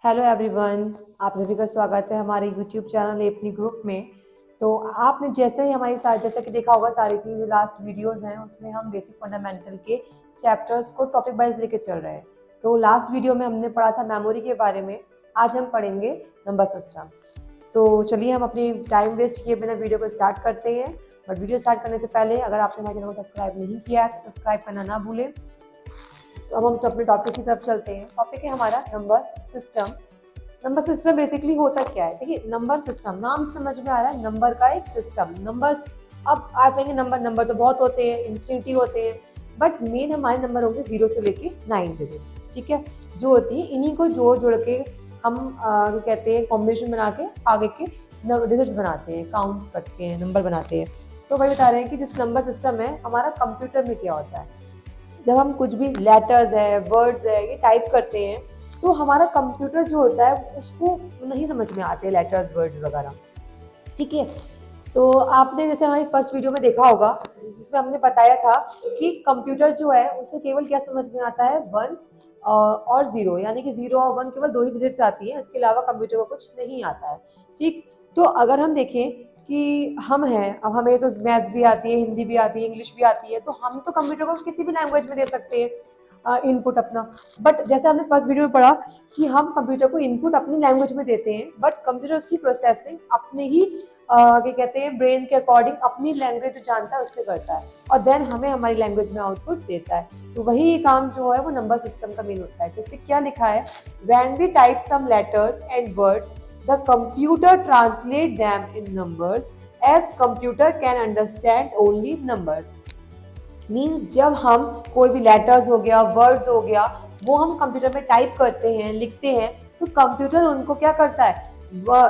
Hello everyone, आप सभी का स्वागत है हमारे यूट्यूब चैनल एपनी ग्रुप में। तो आपने जैसे ही हमारी साथ जैसा कि देखा होगा सारे की जो लास्ट वीडियोस हैं उसमें हम बेसिक फंडामेंटल के चैप्टर्स को टॉपिक वाइज लेके चल रहे हैं। तो लास्ट वीडियो में हमने पढ़ा था मेमोरी के बारे में, आज हम पढ़ेंगे नंबर सिस्टम। तो चलिए हम अपनी टाइम वेस्ट किए बिना वीडियो को स्टार्ट करते हैं। बट वीडियो स्टार्ट करने से पहले अगर आपने हमारे चैनल को सब्सक्राइब नहीं किया है तो सब्सक्राइब करना ना भूलें। तो अब हम तो अपने टॉपिक की तरफ चलते हैं। टॉपिक है हमारा number system. Number system basically होता क्या है? देखिए, नंबर सिस्टम नाम समझ में आ रहा है, नंबर का एक सिस्टम। नंबर्स, अब आप कहेंगे नंबर नंबर तो बहुत होते हैं, इन्फिनिटी होते हैं, बट मेन हमारे नंबर होंगे 0 से लेके 9 डिजिट्स। ठीक है, जो होती है इन्हीं को जोड़ जोड़ के हम क्या कहते हैं, कॉम्बिनेशन बना के आगे के डिजिट्स बनाते हैं, काउंट्स करते हैं, नंबर बनाते हैं। तो वही बता रहे हैं कि जिस नंबर सिस्टम है हमारा कंप्यूटर में क्या होता है, जब हम कुछ भी लेटर्स है, वर्ड्स है, ये टाइप करते हैं तो हमारा कंप्यूटर जो होता है उसको नहीं समझ में आते लेटर्स वर्ड्स वगैरह। ठीक है, तो आपने जैसे हमारी फर्स्ट वीडियो में देखा होगा जिसमें हमने बताया था कि कंप्यूटर जो है उसे केवल क्या समझ में आता है, 1 और 0, यानी कि 0 और 1 केवल 2 ही डिजिट्स आती है, इसके अलावा कंप्यूटर को कुछ नहीं आता है। ठीक, तो अगर हम देखें कि हम हैं, अब हमें तो मैथ्स भी आती है, हिंदी भी आती है, इंग्लिश भी आती है, तो हम तो कंप्यूटर को किसी भी लैंग्वेज में दे सकते हैं इनपुट अपना। बट जैसे हमने फर्स्ट वीडियो में पढ़ा कि हम कंप्यूटर को इनपुट अपनी लैंग्वेज में देते हैं, बट कंप्यूटर उसकी प्रोसेसिंग अपने ही क्या कहते हैं, ब्रेन के अकॉर्डिंग अपनी लैंग्वेज जो जानता है उससे करता है और देन हमें हमारी लैंग्वेज में आउटपुट देता है। तो वही काम जो है वो नंबर सिस्टम का मेन होता है। जैसे क्या लिखा है, when we type some letters and words the computer translate them in numbers as computer can understand only numbers. Means जब हम कोई भी लेटर्स हो गया, वर्ड्स हो गया, वो हम कंप्यूटर में टाइप करते हैं, लिखते हैं, तो कंप्यूटर उनको क्या करता है,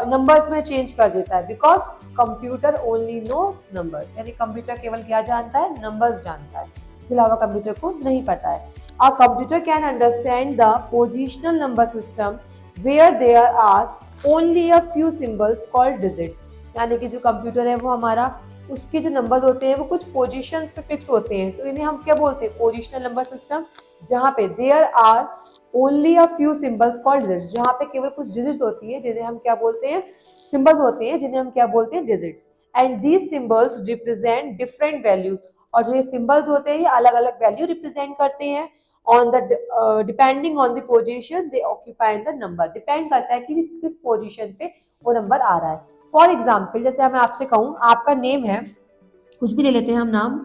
नंबर्स में चेंज कर देता है, because computer only knows numbers. यानी कंप्यूटर केवल क्या जानता है, नंबर्स जानता है, इसके अलावा कंप्यूटर को नहीं पता है। A computer can understand the positional number system where there are only a few symbols called digits. यानी कि जो कंप्यूटर है वो हमारा, उसके जो नंबर्स होते हैं वो कुछ पोजीशंस पे फिक्स होते हैं, तो इन्हें हम क्या बोलते हैं, पोजिशनल नंबर सिस्टम। जहाँ पे there are only a few symbols called digits, जहाँ पे केवल कुछ डिजिट्स होती है जिन्हें हम क्या बोलते हैं, सिंबल्स होते हैं जिन्हें हम क्या बोलते हैं, digits. And these symbols represent different values, और जो ये सिंबल्स होते हैं ये अलग अलग वैल्यू रिप्रेजेंट करते हैं on the depending on the position they occupy in the number. Depend करता है कि किस पोजीशन पे वो नंबर आ रहा है। फॉर एग्जाम्पल, जैसे मैं आपसे कहूँ आपका नेम है, कुछ भी ले लेते हैं हम नाम,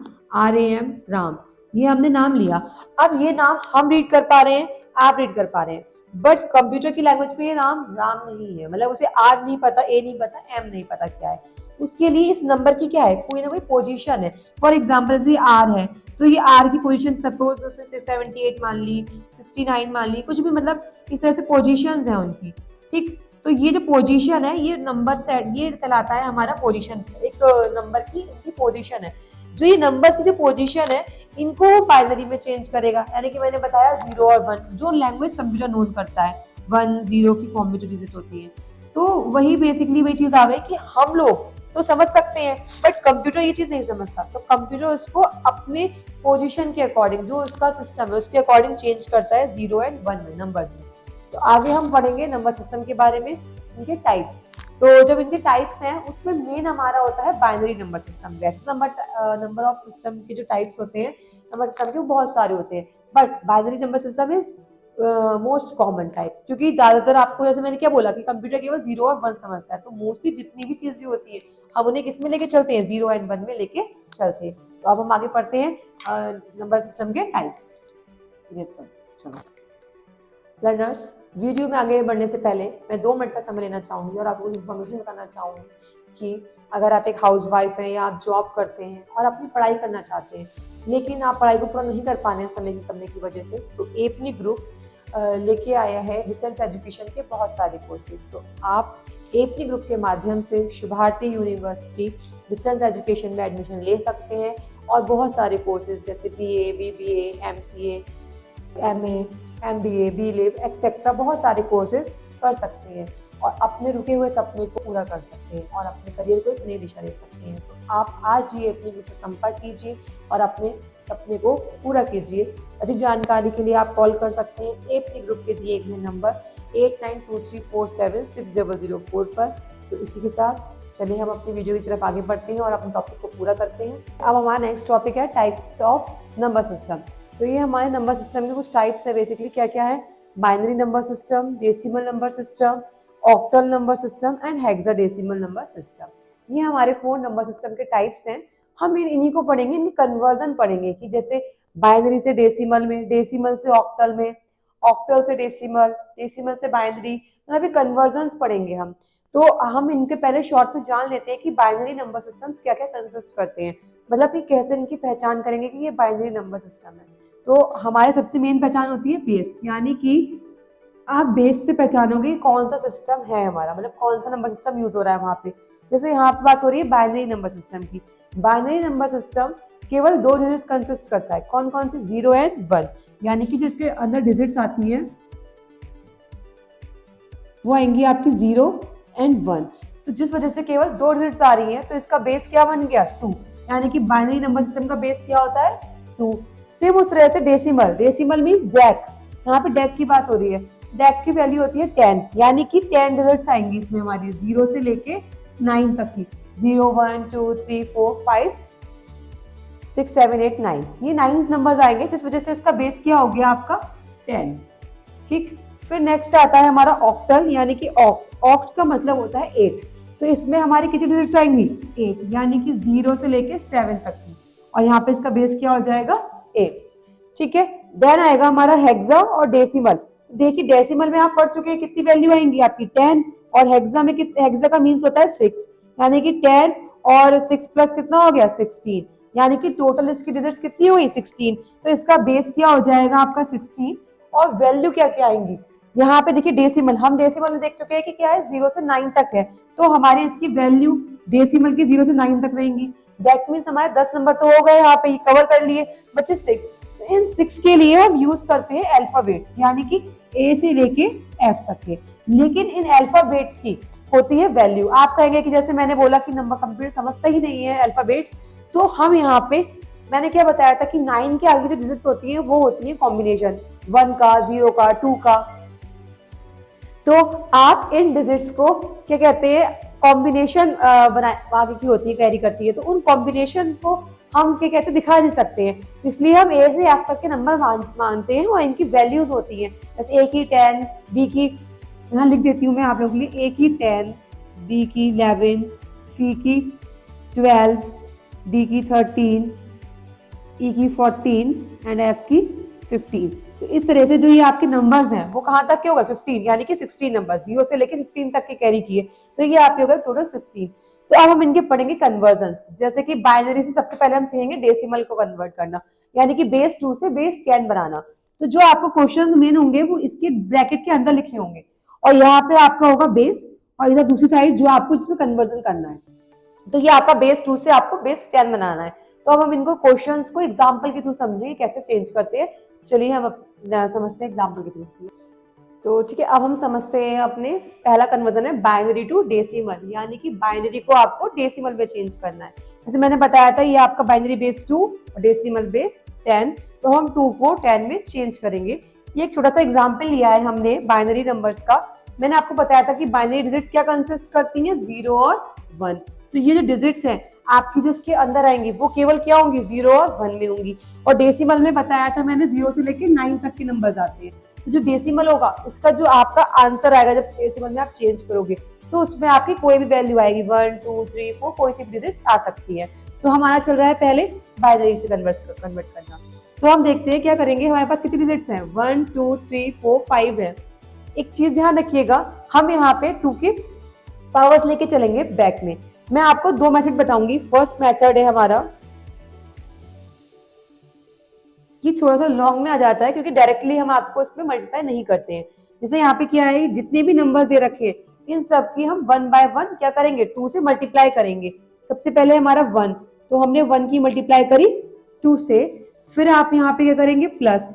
RAM राम, ये हमने नाम लिया। अब ये नाम हम रीड कर पा रहे हैं, आप रीड कर पा रहे हैं, बट कंप्यूटर की लैंग्वेज में ये राम राम नहीं है, मतलब उसे आर नहीं पता, ए नहीं पता, एम नहीं पता क्या है। उसके लिए इस नंबर की क्या है, कोई ना कोई पोजीशन है। फॉर एग्जाम्पल ये आर है, तो ये आर की पोजीशन सपोज उसने 678 मान ली, 69 मान ली, कुछ भी, मतलब इस तरह से पोजीशंस हैं उनकी। ठीक, तो ये जो पोजीशन है ये नंबर सेट, ये कहलाता है हमारा पोजीशन, एक नंबर की उनकी पोजीशन है। जो ये नंबर्स की जो पोजीशन है इनको बाइनरी में चेंज करेगा, यानी कि मैंने बताया 0 और 1, जो लैंग्वेज कंप्यूटर नोट करता है, 1 0 की फॉर्म में जो डिजिट होती है। तो वही बेसिकली वही चीज आ गई कि हम लोग तो समझ सकते हैं बट कंप्यूटर ये चीज नहीं समझता, तो कंप्यूटर उसको अपने पोजीशन के अकॉर्डिंग, जो उसका सिस्टम है उसके अकॉर्डिंग चेंज करता है 0 एंड 1 में, नंबर्स में। तो आगे हम पढ़ेंगे नंबर सिस्टम के बारे में, इनके टाइप्स। तो जब इनके टाइप्स हैं उसमें मेन हमारा होता है बाइनरी नंबर सिस्टम। वैसे नंबर ऑफ सिस्टम के जो टाइप्स होते हैं नंबर सिस्टम के, वो बहुत सारे होते हैं, but binary number system is most common type, क्योंकि ज्यादातर आपको, जैसे मैंने क्या बोला कि कंप्यूटर केवल 0 और 1 समझता है, तो मोस्टली जितनी भी चीजें होती है हम उन्हें किस में लेके चलते हैं, 0 एंड 1 में लेके चलते हैं। तो अब हम आगे पढ़ते हैं नंबर सिस्टम के टाइप्स। चलो लर्नर्स, वीडियो में आगे बढ़ने से पहले मैं 2 मिनट का समय लेना चाहूँगी और आपको इन्फॉर्मेशन बताना चाहूँगी कि अगर आप एक हाउसवाइफ हैं या आप जॉब करते हैं और अपनी पढ़ाई करना चाहते हैं लेकिन आप पढ़ाई को पूरा नहीं कर पा रहे हैं समय की कमी की वजह से, तो एपनी ग्रुप लेके आया है डिस्टेंस एजुकेशन के बहुत सारे कोर्सेज। तो आप एपनी ग्रुप के माध्यम से शुभारती यूनिवर्सिटी डिस्टेंस एजुकेशन में एडमिशन ले सकते हैं और बहुत सारे कोर्सेज जैसे BA, BBA, MCA, MA, MBA, BLib etcetera बहुत सारे कोर्सेज कर सकते हैं और अपने रुके हुए सपने को पूरा कर सकते हैं और अपने करियर को एक नई दिशा दे सकते हैं। तो आप आज ही अपनी ग्रुप से संपर्क कीजिए और अपने सपने को पूरा कीजिए। अधिक जानकारी के लिए आप कॉल कर सकते हैं एपनी ग्रुप के दिए गए नंबर 8923476004 पर। तो इसी के साथ चलिए हम अपनी वीडियो की तरफ आगे बढ़ते हैं और अपने टॉपिक को पूरा करते हैं। अब हमारा नेक्स्ट टॉपिक है टाइप्स ऑफ नंबर सिस्टम। तो ये हमारे नंबर सिस्टम के कुछ टाइप्स है। बेसिकली क्या क्या है? Binary number system, decimal number system, octal number system and hexadecimal number system. ये हमारे 4 नंबर सिस्टम के टाइप्स हैं। हम इन्हीं को पढ़ेंगे, इनकी कन्वर्जन पढ़ेंगे कि जैसे बाइनरी से डेसिमल में, डेसिमल से ऑक्टल में, ऑक्टल से डेसिमल, डेसिमल से बाइनरी, मतलब कन्वर्जन्स पढ़ेंगे हम। तो हम इनके पहले शॉर्ट में जान लेते हैं कि बाइनरी नंबर सिस्टम्स क्या क्या कंसिस्ट करते हैं, मतलब कि कैसे इनकी पहचान करेंगे कि ये बाइनरी नंबर सिस्टम है। तो हमारे सबसे मेन पहचान होती है बेस, यानी कि आप बेस से पहचानोगे कौन सा सिस्टम है हमारा, मतलब कौन सा नंबर सिस्टम यूज हो रहा है वहां पे। जैसे यहाँ पे बात हो रही है बाइनरी नंबर सिस्टम की। बाइनरी नंबर सिस्टम केवल 2 डिजिट्स कंसिस्ट करता है। कौन कौन से? 0 एंड 1, यानी कि जिसके अंदर डिजिट्स आती हैं वो आएंगी आपकी 0 एंड 1। तो जिस वजह से केवल 2 डिजिट्स आ रही हैं तो इसका बेस क्या बन गया? 2, यानी कि बाइनरी नंबर सिस्टम का बेस क्या होता है? 2। सेम उस तरह से डेसिमल, डेसिमल मींस डेक। यहाँ पे डेक की बात हो रही है। डेक की वैल्यू होती है 10, यानी कि 10 डिजिट्स आएंगी इसमें हमारी 0 से लेके 9 तक की। 0 1 2 3 4 5 6 7 8 9, ये 9 नंबर्स आएंगे, जिस वजह से इसका बेस क्या हो गया आपका? 10। ठीक। फिर नेक्स्ट आता है हमारा ऑक्टल, यानी कि ऑक्ट का मतलब होता है 8। तो इसमें हमारी कितनी डिजिट्स आएंगी? 8, यानी कि 0 से लेके 7 तक की। और यहाँ पे इसका बेस क्या हो जाएगा? 8। ठीक है। देन आएगा हमारा हेक्सा और डेसिमल। देखिए डेसिमल में आप पढ़ चुके हैं, कितनी वैल्यू आएंगी आपकी? 10। और हेक्सा में हेक्सा का मीन्स होता है 6, यानी कि 10 और 6 प्लस कितना हो गया? 16, यानी कि टोटल इसकी डिजिट्स कितनी हुई? 16। तो इसका बेस क्या हो जाएगा आपका? 16। और वैल्यू क्या क्या आएंगी? यहाँ पे देखिए डेसिमल, हम डेसिमल में देख चुके हैं कि क्या है? 0 से 9 तक है। तो हमारी इसकी वैल्यू डेसिमल की 0 से 9 तक रहेंगी। दैट मीन्स हमारे 10 नंबर तो हो गए, यहाँ पे कवर कर लिए, बचे 6। इन 6 के लिए हम यूज करते हैं अल्फाबेट्स, यानी कि ए से लेके एफ तक के। लेकिन इन अल्फाबेट्स की होती है वैल्यू। आप कहेंगे कि जैसे मैंने बोला कि नंबर कंप्यूटर समझता ही नहीं है अल्फाबेट्स, तो हम यहाँ पे मैंने क्या बताया था कि 9 के आगे जो डिजिट्स होती है वो होती है कॉम्बिनेशन, 1 का, 0 का, 2 का। तो आप इन डिजिट्स को क्या कहते हैं? कॉम्बिनेशन आगे की होती है, कैरी करती है। तो उन कॉम्बिनेशन को हम क्या कहते हैं? दिखा नहीं सकते हैं, इसलिए हम ए से एफ तक के नंबर मानते हैं और इनकी वैल्यूज होती हैं। जैसे ए की 10, बी की, यहाँ लिख देती हूँ मैं आप लोगों के लिए, ए की 10, बी की 11, सी की 12, डी की 13, ई की 14 एंड एफ की 15। तो इस तरह से जो ये आपके नंबर्स हैं वो कहाँ तक के होगा? 15, यानी कि 16 नंबर 0 से लेकर 15 तक के कैरी किए, तो ये आपके होगा टोटल 16। तो अब हम इनके पढ़ेंगे कन्वर्जन्स। जैसे कि बाइनरी से सबसे पहले हम सीखेंगे डेसिमल को कन्वर्ट करना, यानी कि बेस 2 से बेस 10 बनाना। तो जो आपको क्वेश्चंस मेन होंगे वो इसके ब्रैकेट के अंदर लिखे होंगे, और यहाँ पे आपका होगा बेस, और इधर दूसरी साइड जो आपको इसमें कन्वर्जन करना है। तो ये आपका बेस 2 से आपको बेस 10 बनाना है। तो अब हम इनको क्वेश्चंस को एग्जांपल के थ्रू समझेंगे कैसे चेंज करते हैं। चलिए हम समझते हैं एग्जांपल के थ्रू। तो ठीक है, अब हम समझते हैं अपने पहला कन्वर्जन है बाइनरी टू डेसिमल, यानी कि बाइनरी को आपको डेसिमल में चेंज करना है। जैसे मैंने बताया था, ये आपका बाइनरी बेस 2 और डेसिमल बेस 10, तो हम 2 को 10 में चेंज करेंगे। ये एक छोटा सा एग्जाम्पल लिया है हमने बाइनरी नंबर्स का। मैंने आपको बताया था कि बाइनरी डिजिट्स क्या कंसिस्ट करती हैं? 0 और 1। तो ये जो डिजिट्स हैं आपकी जो इसके अंदर आएंगी वो केवल क्या होंगी? 0 और 1 में होंगी। और डेसिमल में बताया था मैंने 0 से लेकर 9 तक के नंबर्स आते हैं। तो जो डेसिमल होगा इसका जो आपका आंसर आएगा जब डेसिमल में आप चेंज करोगे, तो उसमें आपकी कोई भी वैल्यू आएगी, 1 2 3 4, कोई सी भी डिजिट्स आ सकती है। तो हमारा चल रहा है पहले बाइनरी से कन्वर्ट करना। तो हम देखते हैं क्या करेंगे। हमारे पास कितनी डिजिट्स हैं? 1 2 3 4 5 है। एक चीज ध्यान रखिएगा, हम यहाँ पे 2 के पावर्स लेके चलेंगे बैक में। मैं आपको 2 मेथड बताऊंगी। फर्स्ट मेथड है हमारा, ये थोड़ा सा लॉन्ग में आ जाता है क्योंकि डायरेक्टली हम आपको इसमें मल्टीप्लाई नहीं करते हैं। जैसे यहाँ पे क्या है, जितने भी नंबर्स दे रखे हैं इन सब की हम 1 बाय 1 क्या करेंगे? 2 से मल्टीप्लाई करेंगे। सबसे पहले हमारा 1, तो हमने 1 की मल्टीप्लाई करी 2 से। फिर आप यहाँ पे क्या करेंगे? प्लस,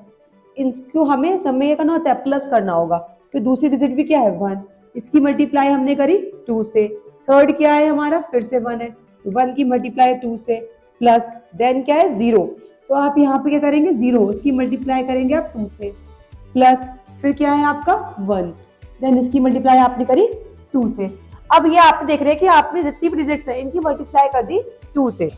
इनको हमें समय ये करना होता है, प्लस करना होगा। फिर दूसरी डिजिट भी क्या है? 1, इसकी मल्टीप्लाई हमने करी 2 से। थर्ड क्या है हमारा? फिर से 1 है, 1 की मल्टीप्लाई 2 से, प्लस देन क्या है? 0। तो आप यहाँ पे क्या करेंगे? 0, इसकी मल्टीप्लाई करेंगे आप 2 से, प्लस फिर क्या है आपका? 1। देन इसकी मल्टीप्लाई आपने करी 2 से। अब ये आपने देख रहे हैं कि आपने जितनी भी डिजिट्स है इनकी मल्टीप्लाई कर दी 2 से।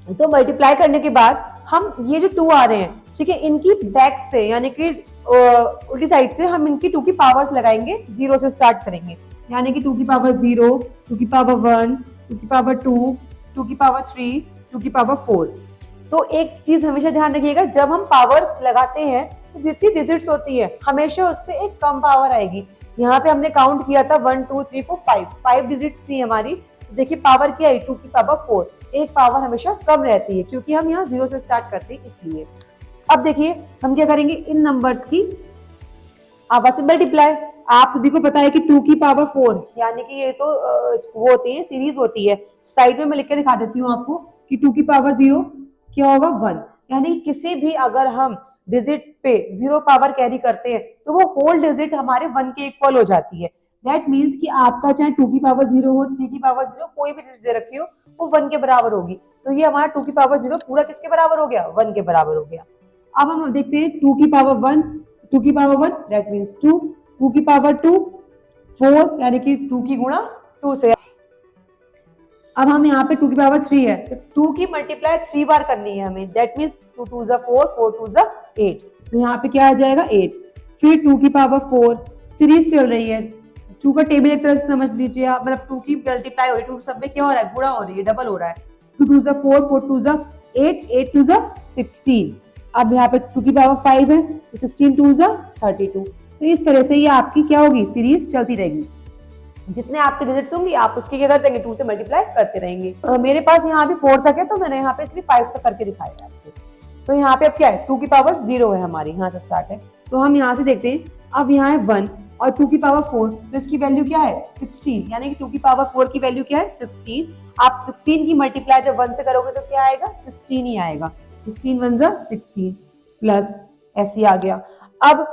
तो मल्टीप्लाई करने के बाद हम ये जो 2 आ रहे हैं, ठीक है, इनकी बैक से यानी कि उल्टी साइड से हम इनकी 2 की पावर्स लगाएंगे, 0 से स्टार्ट करेंगे, यानी कि 2 की पावर 0, 2 की पावर 1, 2 की पावर 2, 2 की पावर 3, 2 की पावर 4। तो एक चीज हमेशा ध्यान रखिएगा, जब हम पावर लगाते हैं तो जितनी डिजिट्स होती है हमेशा उससे एक कम पावर आएगी। यहाँ पे हमने काउंट किया था 1 2 3 4 5 डिजिट्स थी हमारी। देखिए पावर क्या आई, 2 की पावर 4, एक पावर हमेशा कम रहती है क्योंकि हम यहाँ 0 से स्टार्ट करते हैं इसलिए। अब देखिए हम क्या करेंगे, इन नंबर्स की आपस में मल्टीप्लाई। आप सभी को पता है कि 2 की पावर 4 यानी कि ये तो वो होती है, सीरीज होती है। साइड में मैं लिख के दिखा देती हूँ आपको कि 2 की पावर 0 क्या होगा 1, यानी किसी भी अगर हम डिजिट पे 0 पावर कैरी करते हैं तो वो होल डिजिट हमारे 1 के इक्वल हो जाती है। दैट मीन्स कि आपका चाहे 2 की पावर 0 हो, 3 की पावर 0, कोई भी डिजिट दे रखी हो वो 1 के बराबर होगी। तो ये हमारा 2 की पावर 0 पूरा किसके बराबर हो गया, 1 के बराबर हो गया। अब हम देखते हैं 2 की पावर 1, 2 की पावर 1 दैट मीन्स 2, 2 की पावर 2 4 यानी कि 2 की गुणा 2 से। अब हम यहाँ पे 2 की पावर 3 है तो 2 की मल्टीप्लाई 3 बार करनी है हमें, दैट मीन्स 2 2 जा 4, 4 2 जा 8, तो यहाँ पे क्या आ जाएगा 8। फिर 2 की पावर 4, सीरीज चल रही है, 2 का टेबल एक तरह से समझ लीजिए आप, मतलब 2 की मल्टीप्लाई हो रही है, 2 सब में क्या हो रहा है, गुणा हो रही है, डबल हो रहा है। 2 2 जा 4, 4 2 जा 8, 8 2 जा 16। अब यहाँ पे 2 की पावर 5 है तो 16 2 जा 32। तो इस तरह से ये आपकी क्या होगी, सीरीज चलती रहेगी। जितने आपके डिजिट्स होंगे आप उसकी क्या करते हैं, 2 से मल्टीप्लाई करते रहेंगे। मेरे पास यहाँ भी 4 तक है तो मैंने यहाँ पे इसलिए 5 तक करके दिखाया है आपको। तो यहाँ पे अब क्या है, 2 की पावर 0 है हमारी, यहाँ से स्टार्ट है। तो हम यहाँ से देखते हैं, अब यहाँ है 1 और 2 की पावर 4 तो इसकी वैल्यू क्या है 16, यानी कि 2 की पावर 4 की वैल्यू क्या है 16। आप 16 की मल्टीप्लाई जब 1 से करोगे तो क्या आएगा, 16 ही आएगा। 16 1 जा 16 प्लस ऐसे आ गया। अब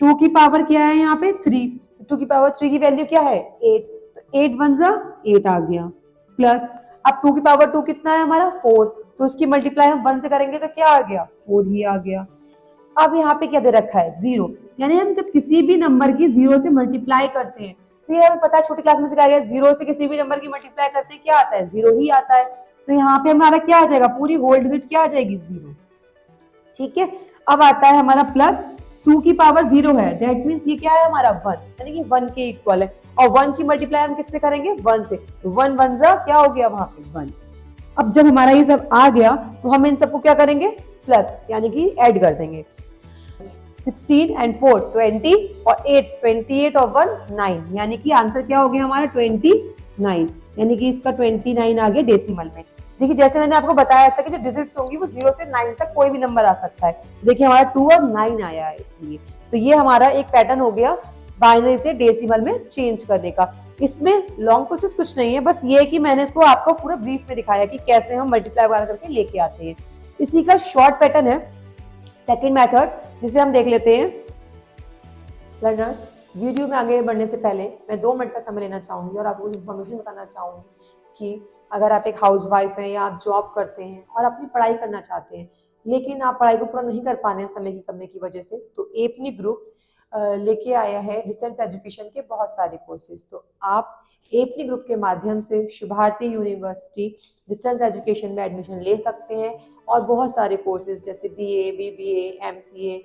2 की पावर क्या है यहाँ पे 3, 2 की पावर 3 की वैल्यू क्या है 8, तो 8 1 जा 8 आ गया प्लस। अब 2 की पावर 2 कितना है हमारा 4, तो उसकी मल्टीप्लाई हम 1 से करेंगे तो क्या आ गया 4 ही आ गया। अब यहाँ पे क्या दे रखा है 0, यानी हम जब किसी भी नंबर की 0 से मल्टीप्लाई करते हैं तो ये हमें पता है छोटी क्लास में सिखाया गया, 0 से किसी भी नंबर की मल्टीप्लाई करते हैं क्या आता है 0 ही आता है। तो यहाँ पे हमारा क्या आ जाएगा, पूरी होल डिजिट क्या आ जाएगी 0, ठीक है। अब आता है हमारा प्लस, 2 की पावर 0 है दैट मीन्स ये क्या है हमारा 1, यानी कि 1 के इक्वल है और 1 की मल्टीप्लाई हम किससे करेंगे 1 से, तो 1 1 जा क्या हो गया वहां पे 1। अब जब हमारा ये सब आ गया तो हम इन सबको क्या करेंगे प्लस यानी कि ऐड कर देंगे। 16 एंड 4 20 और 8 28 और 1 9, यानी कि आंसर क्या हो गया हमारा 29, यानी कि इसका 29 आ गया डेसिमल में। देखिए जैसे मैंने आपको बताया था कि जो डिजिट्स होंगी वो 0 से 9 तक कोई भी नंबर आ सकता है। देखिए हमारा 2 और 9 आया है इसलिए, तो ये हमारा एक पैटर्न हो गया बाइनरी से डेसिमल में चेंज करने का। इसमें लॉन्ग प्रोसेस कुछ नहीं है, बस ये कि मैंने इसको आपको पूरा ब्रीफ में दिखाया कि कैसे हम मल्टीप्लाई वगैरह करके लेके आते हैं। इसी का शॉर्ट पैटर्न है सेकेंड मेथड, जिसे हम देख लेते हैं। लर्नर्स, वीडियो में आगे बढ़ने से पहले मैं 2 मिनट का समय लेना चाहूंगी और आपको इन्फॉर्मेशन बताना चाहूंगी कि अगर आप एक हाउसवाइफ हैं या आप जॉब करते हैं और अपनी पढ़ाई करना चाहते हैं लेकिन आप पढ़ाई को पूरा नहीं कर पा रहे हैं समय की कमी की वजह से, तो एपनी ग्रुप लेके आया है डिस्टेंस एजुकेशन के बहुत सारे कोर्सेज। तो आप एपनी ग्रुप के माध्यम से शुभारती यूनिवर्सिटी डिस्टेंस एजुकेशन में एडमिशन ले सकते हैं और बहुत सारे कोर्सेज जैसे BA, BBA, MCA,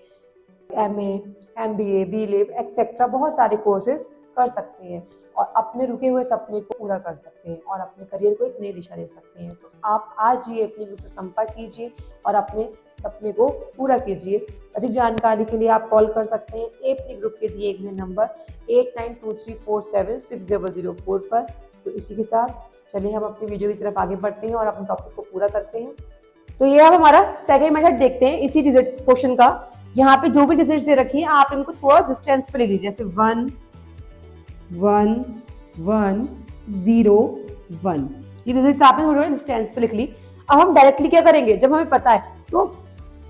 MA, MBA, B.Liv etcetera बहुत सारे कोर्सेज कर सकते हैं और अपने रुके हुए सपने को पूरा कर सकते हैं और अपने करियर को एक नई दिशा दे सकते हैं। तो आप आज ही अपनी ग्रुप से संपर्क कीजिए और अपने सपने को पूरा कीजिए। अधिक जानकारी के लिए आप कॉल कर सकते हैं एपनी ग्रुप के दिए गए नंबर 8923476004 पर। तो इसी के साथ चलिए हम अपनी वीडियो की तरफ आगे बढ़ते हैं और अपने टॉपिक को पूरा करते हैं। तो ये अब हमारा सेकेंड मेथड देखते हैं इसी डिजिट क्वेश्चन का। यहाँ पे जो भी डिजिट्स दे रखी है आप इनको थोड़ा डिस्टेंस पे ले लीजिए, जैसे 1 1 1 0 1, ये डिजिट्स आपने थोड़ी थोड़ी डिस्टेंस पे लिख ली। अब हम डायरेक्टली क्या करेंगे, जब हमें पता है तो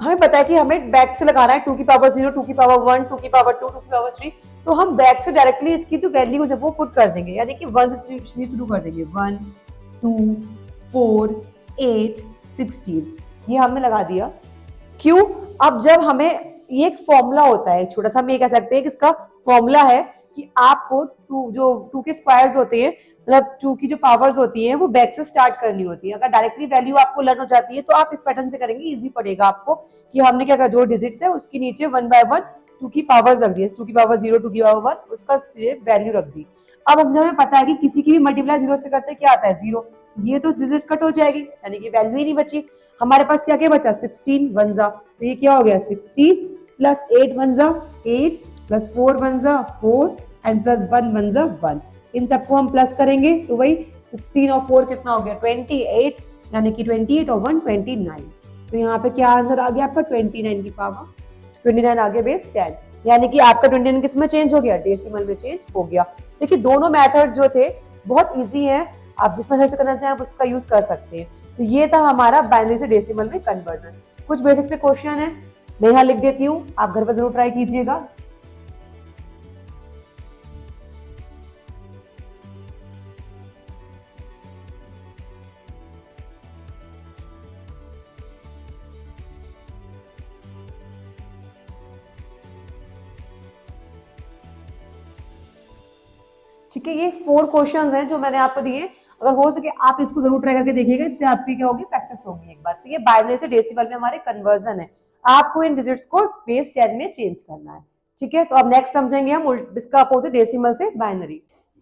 हमें पता है कि हमें बैक से लगाना है 2 की पावर 0, 2 की पावर 1, 2 की पावर 2, 2 की पावर 3, तो हम बैक से डायरेक्टली इसकी जो वैल्यूज है वो पुट कर देंगे, यानी कि 1 से शुरू कर देंगे। 1 2 4 8 16, ये हमने लगा दिया। क्यों, अब जब हमें ये एक फॉर्मूला होता है छोटा सा, हम ये कह सकते हैं कि इसका फॉर्मूला है कि आपको टू के स्क्वायर्स होते हैं, मतलब टू की जो पावर्स होती हैं वो बैक से स्टार्ट करनी होती है। अगर डायरेक्टली वैल्यू आपको लर्न हो जाती है तो आप इस पैटर्न से करेंगे, इजी पड़ेगा आपको कि हमने क्या करा, जो डिजिट्स है उसके नीचे 1 बाय 1 टू की पावर्स रख दी, 2 की पावर 0, 2 की पावर 1, उसका वैल्यू रख दी। अब हम, जब हमें पता है कि किसी की भी मल्टीप्लाई 0 से करते क्या आता है 0, ये तो डिजिट कट हो जाएगी, यानी कि वैल्यू ही नहीं बची। हमारे पास क्या क्या बचा, 16 वन जा, तो ये क्या हो गया 16 प्लस 8 वन जा 8 प्लस 4 वन जा 4 एंड प्लस 1 वन जा 1। इन सबको हम प्लस करेंगे तो वही 16 और 4 कितना हो गया 28, यानी कि 28 और 1 29। तो यहाँ पे क्या आंसर आ गया आपका 29 की पावर 29 आगे बेस 10, यानी कि आपका 29 किस में चेंज हो गया, डेसिमल में चेंज हो गया। देखिए दोनों मेथड जो थे बहुत इजी हैं, आप जिस मेथड से करना चाहें आप उसका यूज कर सकते हैं। तो ये था हमारा बाइनरी से डेसिमल में कन्वर्जन। कुछ बेसिक से क्वेश्चन है, मैं यहाँ लिख देती हूँ, आप घर पर जरूर ट्राई कीजिएगा। ठीक है, ये 4 क्वेश्चंस हैं जो मैंने आपको दिए, अगर हो सके आप इसको जरूर ट्राई करके देखिएगा, इससे आपकी क्या होगी, प्रैक्टिस होगी एक बार। तो ये बाइनरी से डेसिमल में हमारे कन्वर्जन है, आपको इन डिजिट्स को बेस 10 में चेंज करना है। ठीक है, तो अब नेक्स्ट समझेंगे हम इसका अपोजिट डेसिमल से बाइनरी।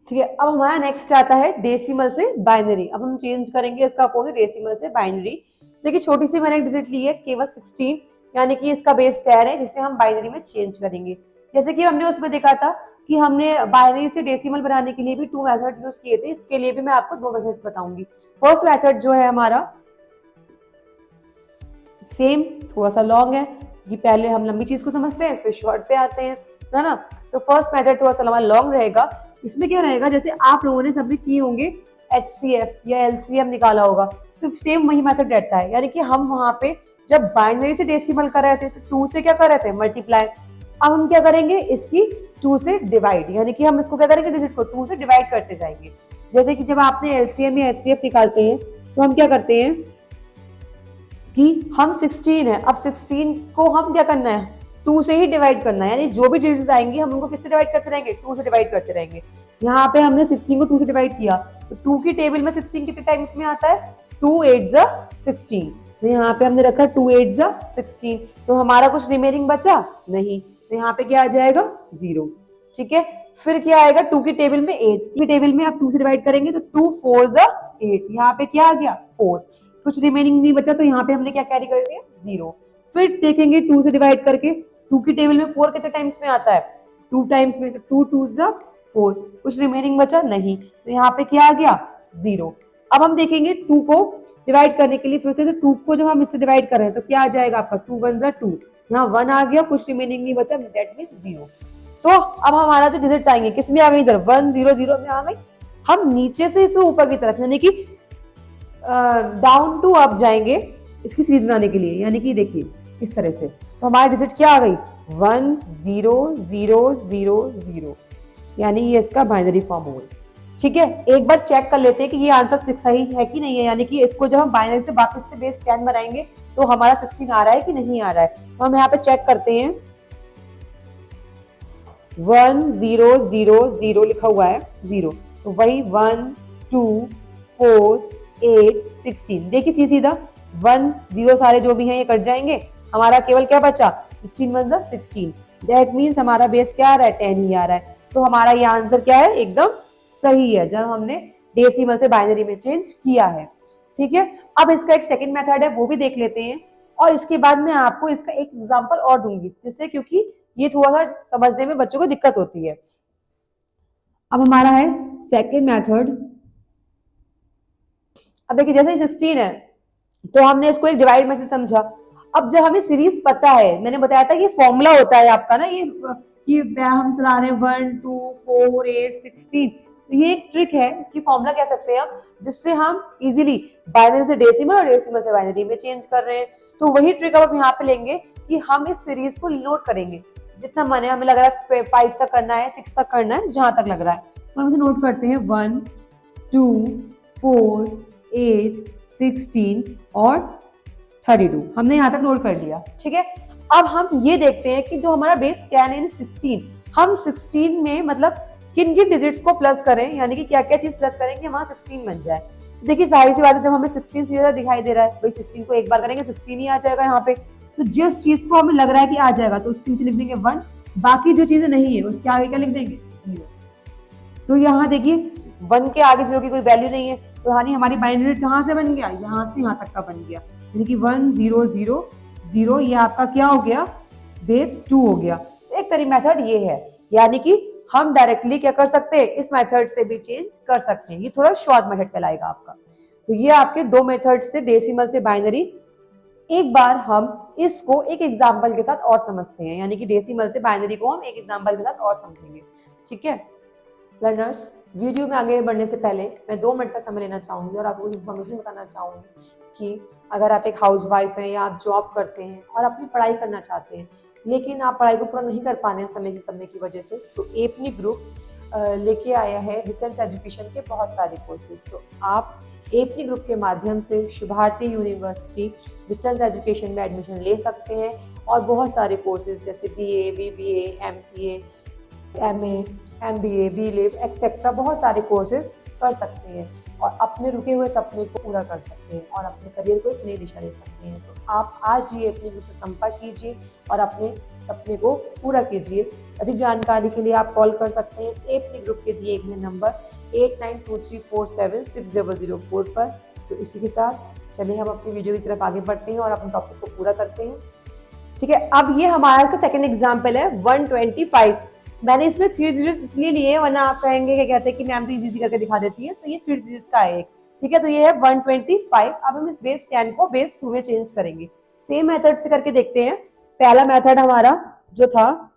ठीक है, अब हमारा नेक्स्ट आता है डेसिमल से बाइनरी। अब हम चेंज करेंगे इसका अपोजिट डेसिमल से बाइनरी। देखिए छोटी सी मैंने एक डिजिट ली है केवल 16, यानी कि इसका बेस 10 है, जिसे हम बाइनरी में चेंज करेंगे। जैसे कि हमने उसमें देखा था कि हमने बाइनरी से डेसिमल बनाने के लिए भी 2 मेथड यूज किए थे, इसके लिए भी मैं आपको 2 मेथड्स बताऊंगी। फर्स्ट मेथड जो है हमारा सेम, थोड़ा सा लॉन्ग है, कि पहले हम लंबी चीज को समझते हैं फिर शॉर्ट पे आते हैं, है ना। तो फर्स्ट मेथड थोड़ा सा लंबा लॉन्ग रहेगा। इसमें क्या रहेगा, जैसे आप लोगों ने सबमिट किए होंगे HCF या LCM निकाला होगा, तो सेम वही मेथड रहता है, यानी कि हम वहां पे जब बाइनरी से डेसिमल कर रहे थे तो 2 से क्या कर रहे थे, मल्टीप्लाई। अब हम क्या करेंगे, इसकी 2 से डिवाइड, यानी कि हम इसको क्या करेंगे, डिजिट को 2 से डिवाइड करते जाएंगे। जैसे कि जब आपने LCM या HCF निकालते हैं तो हम क्या करते हैं कि हम 16 है, अब 16 को हम क्या करना है, 2 से ही डिवाइड करना है, यानी जो भी डिजिट्स आएंगी हम उनको किससे डिवाइड करते रहेंगे, 2 से डिवाइड करते रहेंगे। यहाँ पे हमने 16 को 2 से डिवाइड किया, तो 2 की टेबल में 16 कितने टाइम्स में आता है, 2 8 जा 16, तो यहाँ पे हमने रखा 2 8 जा 16, तो हमारा कुछ रिमेनिंग बचा नहीं, तो यहाँ पे क्या आ जाएगा 0। ठीक है, फिर क्या आएगा, 2 की टेबल में 8 की टेबल में आप 2 से डिवाइड करेंगे तो 2 4 जा 8, यहाँ पे क्या आ गया 4, कुछ रिमेनिंग नहीं बचा, तो यहाँ पे हमने क्या कैरी कर दिया 0। फिर देखेंगे 2 से डिवाइड करके, 2 की टेबल में 4 कितने टाइम्स में आता है, 2 टाइम्स में, तो 2 2 जा 4, कुछ रिमेनिंग बचा नहीं, तो यहाँ पे क्या आ गया 0। अब हम देखेंगे 2 को डिवाइड करने के लिए फिर से, तो 2 को जब हम इससे डिवाइड कर रहे हैं तो क्या आ जाएगा आपका 2 1 जा 2, यहाँ 1 आ गया, कुछ रिमेनिंग नहीं बचा, दैट मींस 0। तो अब हमारा जो डिजिट्स आएंगे किस में आ गई, इधर 1 0 0 में आ गई। हम नीचे से इसे ऊपर की तरफ, यानी कि डाउन टू अप जाएंगे इसकी सीरीज बनाने के लिए, यानी कि देखिए इस तरह से, तो हमारी डिजिट क्या आ गई 1 0 0 0 0, यानी ये इसका बाइनरी फॉर्म हो गई। ठीक है, एक बार चेक कर लेते हैं कि ये आंसर सही है कि नहीं है, यानी कि इसको जब हम बाइनरी से वापस से बेस 10 बनाएंगे तो हमारा 16 आ रहा है कि नहीं आ रहा है। तो हम यहाँ पे चेक करते हैं, 1 0 0 0 लिखा हुआ है 0, तो वही 1 2 4 8 16, देखिए सीधा 1 0 सारे जो भी हैं ये कट जाएंगे, हमारा केवल क्या बचा 16 1 जा 16, दैट मीन्स हमारा बेस क्या आ रहा है 10 ही आ रहा है। तो हमारा ये आंसर क्या है, एकदम सही है, जब हमने डेसिमल से बाइनरी में चेंज किया है। ठीक है, अब इसका एक सेकंड मेथड है वो भी देख लेते हैं, और इसके बाद मैं आपको इसका एक एग्जांपल और दूंगी, जिससे क्योंकि ये थोड़ा सा समझने में बच्चों को दिक्कत होती है। अब हमारा है सेकंड मेथड। अब देखिए जैसे 16 है तो हमने इसको एक डिवाइड में से समझा। अब जब हमें सीरीज पता है, मैंने बताया था ये फॉर्मूला होता है आपका ना, ये हम चला रहे हैं 1 2 4 8 16, तो ये एक ट्रिक है, इसकी फॉर्मूला कह सकते हैं हम, जिससे हम इजीली बाइनरी से डेसिमल और डेसिमल से बाइनरी में चेंज कर रहे हैं। तो वही ट्रिक अब हम यहाँ पे लेंगे कि हम इस सीरीज को नोट करेंगे, जितना मन है, हमें लग रहा है 5 तक करना है 6 तक करना है, जहां तक लग रहा है, तो हम इसे नोट करते हैं 1 2 4 8 16 और 32, हमने यहाँ तक नोट कर लिया। ठीक है, अब हम ये देखते हैं कि जो हमारा बेस 10 एंड 16 हम 16 में मतलब किन किन डिजिट्स को प्लस करें, यानी कि क्या क्या चीज प्लस करें कि वहां 16 बन जाए। देखिए सारी सी बात है, जब हमें 16 सीधा दिखाई दे रहा है, भाई 16 को एक बार करेंगे 16 ही आ जाएगा यहाँ पे। तो जिस चीज को हमें लग रहा है कि आ जाएगा तो उसके नीचे लिख देंगे 1, बाकी जो चीजें नहीं है उसके आगे क्या लिख देंगे 0। तो यहाँ देखिए 1 के आगे 0 की कोई वैल्यू नहीं है, तो यानी हमारी बाइनरी कहाँ से बन गया, यहाँ से यहाँ तक का बन गया, यानी कि 1 0 0 0, ये आपका क्या हो गया, बेस 2 हो गया। तो एक तरीका मेथड ये है, यानी कि हम डायरेक्टली क्या कर सकते हैं, इस मेथड से भी चेंज कर सकते हैं। ये थोड़ा शॉर्ट मेथड कहलाएगा आपका। तो ये आपके दो मेथड से, डेसिमल से बाइनरी। एक बार हम इसको एक एग्जांपल के साथ और समझते हैं, यानी कि डेसिमल से बाइनरी को हम एक एग्जांपल के साथ और समझेंगे। ठीक है लर्नर्स, वीडियो में आगे बढ़ने से पहले मैं 2 मिनट का समय लेना चाहूंगी और आपको इन्फॉर्मेशन बताना चाहूंगी कि अगर आप एक हाउसवाइफ हैं या आप जॉब करते हैं और अपनी पढ़ाई करना चाहते हैं, लेकिन आप पढ़ाई को पूरा नहीं कर पा रहे हैं समय की कमी की वजह से, तो एपनी ग्रुप लेके आया है डिस्टेंस एजुकेशन के बहुत सारे कोर्सेज। तो आप एपनी ग्रुप के माध्यम से शुभारती यूनिवर्सिटी डिस्टेंस एजुकेशन में एडमिशन ले सकते हैं और बहुत सारे कोर्सेज जैसे BA, BBA, MCA, MA, MBA, B.Liv etcetera बहुत सारे कोर्सेज कर सकते हैं और अपने रुके हुए सपने को पूरा कर सकते हैं और अपने करियर को एक नई दिशा दे सकते हैं। तो आप आज ही अपने ग्रुप से संपर्क कीजिए और अपने सपने को पूरा कीजिए। अधिक जानकारी के लिए आप कॉल कर सकते हैं अपने ग्रुप के दिए गए नंबर 8923476004 पर। तो इसी के साथ चलिए हम अपनी वीडियो की तरफ आगे बढ़ते हैं और अपने टॉपिक को पूरा करते हैं। ठीक है, अब ये हमारा सेकंड एग्जाम्पल है 125। मैंने इसमें 3 डिजिट्स इसलिए लिए वरना आप कहेंगे क्या कहते हैं कि मैम तो इजी करके दिखा देती है, तो ये 3 डिजिट्स का है एक। ठीक है, तो ये है 125। अब हम इस बेस 10 को बेस 2 में चेंज करेंगे। सेम मेथड से करके देखते हैं। पहला मेथड हमारा जो था,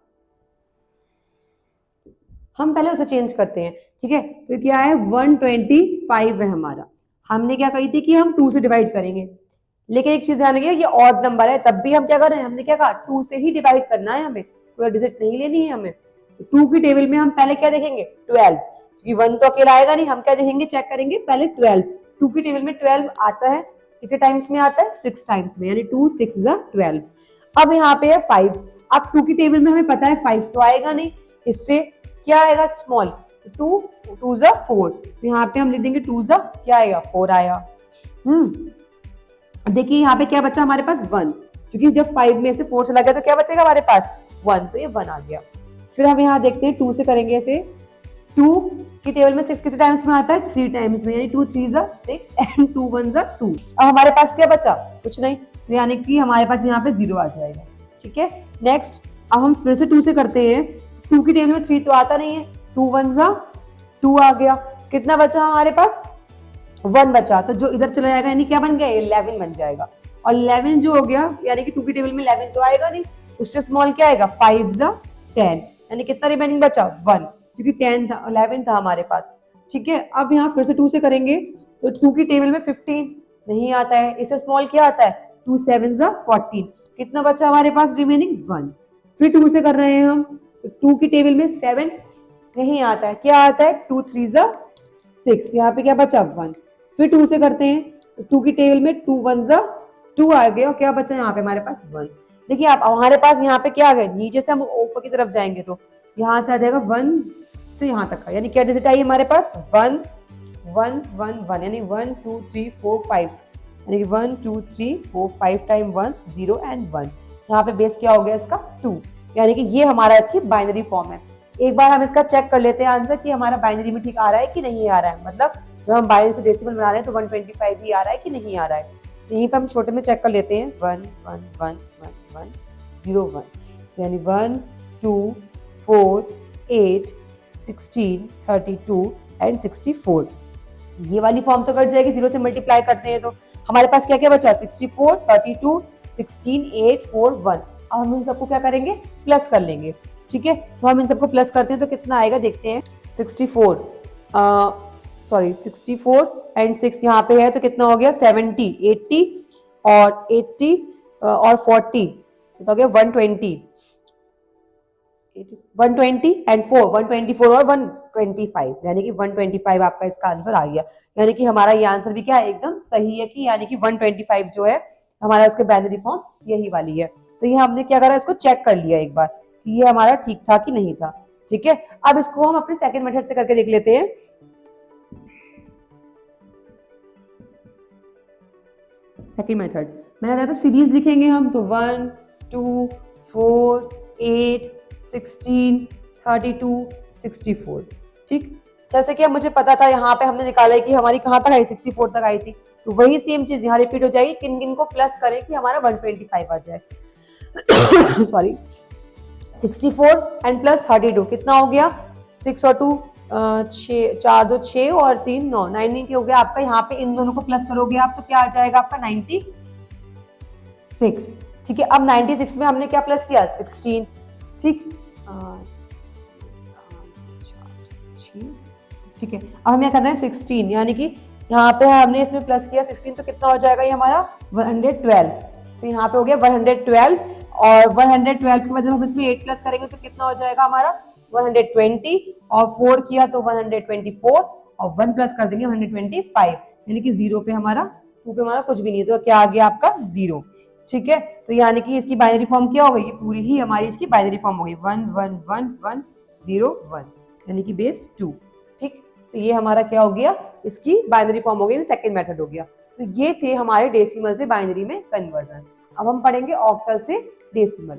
हम पहले उसे चेंज करते हैं। ठीक है, तो क्या है 125 है हमारा। हमने क्या कही थी कि हम 2 से डिवाइड करेंगे, लेकिन एक चीज ध्यान रखिए ये ऑड नंबर है, तब भी हम क्या कर रहे हैं, हमने क्या कहा 2 से ही डिवाइड करना है, हमें कोई डिजिट नहीं लेनी है हमें। तो 2 की टेबल में हम पहले क्या देखेंगे 12, क्योंकि 1 तो अकेला आएगा नहीं, हम क्या देखेंगे, चेक करेंगे पहले 12। 2 की टेबल में 12 आता है, कितने टाइम्स में आता है 6 टाइम्स में, यानी 2 6 12। अब यहाँ पे है 5। अब 2 की टेबल में हमें पता है 5 तो आएगा नहीं, इससे क्या आएगा स्मॉल, 2 2 4। तो यहाँ पे हम लिख देंगे 2 क्या आएगा 4 आया। देखिए यहाँ पे क्या बचा हमारे पास 1, क्योंकि जब 5 में से 4 चला गया तो क्या बचेगा हमारे पास 1, तो ये 1 आ गया। फिर हम यहाँ देखते हैं 2 से करेंगे ऐसे। 2 की टेबल में 6 कितने टाइम्स में आता है 3 टाइम्स में, यानी 2 3 6 एंड 2 1 2। अब हमारे पास क्या बचा, कुछ नहीं, तो यानी कि हमारे पास यहाँ पे 0 आ जाएगा। ठीक है, नेक्स्ट अब हम फिर से 2 से करते हैं। 2 की टेबल में 3 तो आता नहीं है, 2 1 2 आ गया। कितना बचा हमारे पास 1 बचा, तो जो इधर चला जाएगा यानी क्या बन गया 11 बन जाएगा। और 11 जो हो गया, यानी कि 2 की टेबल में 11 तो आएगा नहीं, उससे स्मॉल क्या आएगा 5 10, यानी कितना रिमेनिंग बचा 1, क्योंकि 10 था 11 था हमारे पास। ठीक है, अब यहाँ फिर से 2 से करेंगे तो 2 की टेबल में 15 नहीं आता है, इससे स्मॉल क्या आता है 2 7 14, कितना बचा हमारे पास रिमेनिंग 1। फिर 2 से कर रहे हैं हम, तो 2 की टेबल में 7 नहीं आता है, क्या आता है 2 3 6, यहाँ पे क्या बचा 1। फिर 2 से करते हैं, तो 2 की टेबल में 2 1 2 आ गए और क्या बचा यहाँ पे हमारे पास 1। देखिए आप हमारे पास यहाँ पे क्या आ गया, नीचे से हम ऊपर की तरफ जाएंगे तो यहाँ से आ जाएगा 1 से यहाँ तक का, यानी क्या डिजिट आई हमारे पास 1 1 1 1, यानी 1 2 3 4 5, यानी कि 1 2 3 4 5 टाइम 1 0 एंड 1। यहाँ पे बेस क्या हो गया इसका 2, यानी कि ये हमारा इसकी बाइनरी फॉर्म है। एक बार हम इसका चेक कर लेते हैं आंसर कि हमारा बाइनरी में ठीक आ रहा है कि नहीं आ रहा है, मतलब जब हम बाइनरी से डेसिमल बना रहे हैं तो 125 ही आ रहा है कि नहीं आ रहा है। तो यहीं पर हम छोटे में चेक कर लेते हैं 1 1 1 1 1 0 1, तो यानी 1 2 4 8 16 32 एंड 64। ये वाली फॉर्म तो कट जाएगी, 0 से मल्टीप्लाई करते हैं तो हमारे पास क्या क्या बचा 64 32 16 8 4 1। अब हम इन सबको क्या करेंगे प्लस कर लेंगे। ठीक है, तो हम इन सबको प्लस करते हैं तो कितना आएगा देखते हैं 64 एंड 6 यहाँ पे है तो कितना हो गया 70 80 और 80 और 40 कितना हो गया 120 एंड 4 124 और 125, यानी कि 125 आपका इसका आंसर आ गया। यानी कि हमारा ये आंसर भी क्या है एकदम सही है कि यानी कि 125 जो है हमारा उसके बाइनरी फॉर्म यही वाली है। तो ये हमने क्या करा इसको चेक कर लिया एक बार कि ये हमारा ठीक था कि नहीं था। ठीक है, अब इसको हम अपने सेकंड मेथड से करके देख लेते हैं। सेकंड मेथड मैंने बताया था सीरीज लिखेंगे हम, तो 1 2 4 8 16 32 64। ठीक, जैसे कि अब मुझे पता था यहाँ पे हमने निकाला है कि हमारी कहाँ तक आई, 64 तक आई थी, तो वही सेम चीज यहाँ रिपीट हो जाएगी। किन किन को प्लस करें कि हमारा 125 आ जाए। सॉरी, 64 एंड प्लस 32 कितना हो गया, 6 और 2 4 2 6 और 3 9, 19 हो गया आपका। यहाँ पे इन दोनों को प्लस करोगे आप तो क्या आ जाएगा आपका 96। ठीक है, अब 96 में हमने क्या प्लस किया, 16। ठीक, ठीक है, अब हम क्या कर रहे हैं 16, यानी कि यहाँ पे हमने इसमें प्लस किया 16, तो कितना हो जाएगा ये हमारा 112। तो यहाँ पे हो गया 112, और 112 के बाद जब हम इसमें 8 प्लस करेंगे तो कितना हो जाएगा हमारा 120, और 4 किया तो 124, और 1 प्लस कर देंगे 125, यानी कि 0 पे हमारा, 2 पे हमारा कुछ भी नहीं है, तो क्या आ गया आपका 0। ठीक है, तो यानी कि इसकी बाइनरी फॉर्म क्या हो गई, ये पूरी ही हमारी इसकी बाइनरी फॉर्म हो गई 1 1 1 1 0 1, यानी कि बेस 2। ठीक, तो ये हमारा क्या हो गया, इसकी बाइनरी फॉर्म हो गई, सेकंड मेथड हो गया। तो ये थे हमारे डेसिमल से बाइनरी में कन्वर्जन। अब हम पढ़ेंगे ऑक्टल से डेसिमल।